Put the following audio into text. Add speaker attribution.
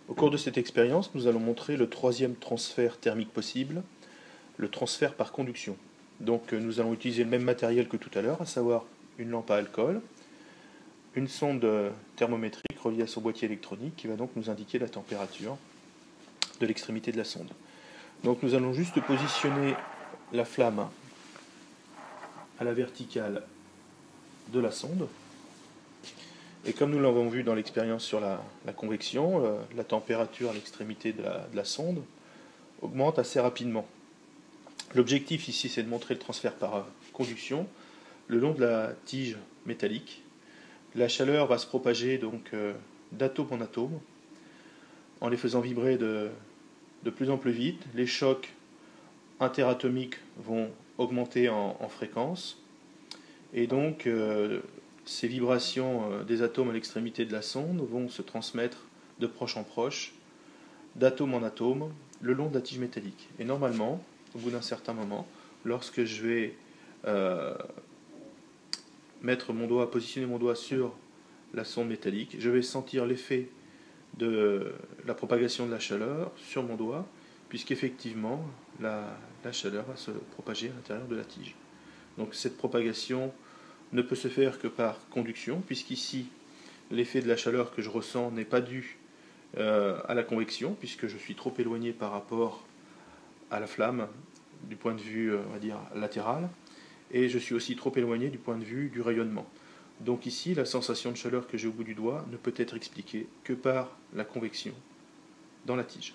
Speaker 1: Au cours de cette expérience, nous allons montrer le troisième transfert thermique possible, le transfert par conduction. Donc nous allons utiliser le même matériel que tout à l'heure, à savoir une lampe à alcool, une sonde thermométrique reliée à son boîtier électronique qui va donc nous indiquer la température de l'extrémité de la sonde. Donc nous allons juste positionner la flamme à la verticale de la sonde. Et comme nous l'avons vu dans l'expérience sur la convection, la température à l'extrémité de la sonde augmente assez rapidement. L'objectif ici, c'est de montrer le transfert par conduction le long de la tige métallique. La chaleur va se propager donc d'atome en atome en les faisant vibrer de plus en plus vite. Les chocs interatomiques vont augmenter en fréquence et donc ces vibrations des atomes à l'extrémité de la sonde vont se transmettre de proche en proche, d'atome en atome, le long de la tige métallique. Et normalement, au bout d'un certain moment, lorsque je vais positionner mon doigt sur la sonde métallique, je vais sentir l'effet de la propagation de la chaleur sur mon doigt, puisqu'effectivement, la chaleur va se propager à l'intérieur de la tige. Donc cette propagation ne peut se faire que par conduction, puisqu'ici, l'effet de la chaleur que je ressens n'est pas dû à la convection, puisque je suis trop éloigné par rapport à la flamme du point de vue, on va dire, latéral, et je suis aussi trop éloigné du point de vue du rayonnement. Donc ici, la sensation de chaleur que j'ai au bout du doigt ne peut être expliquée que par la convection dans la tige.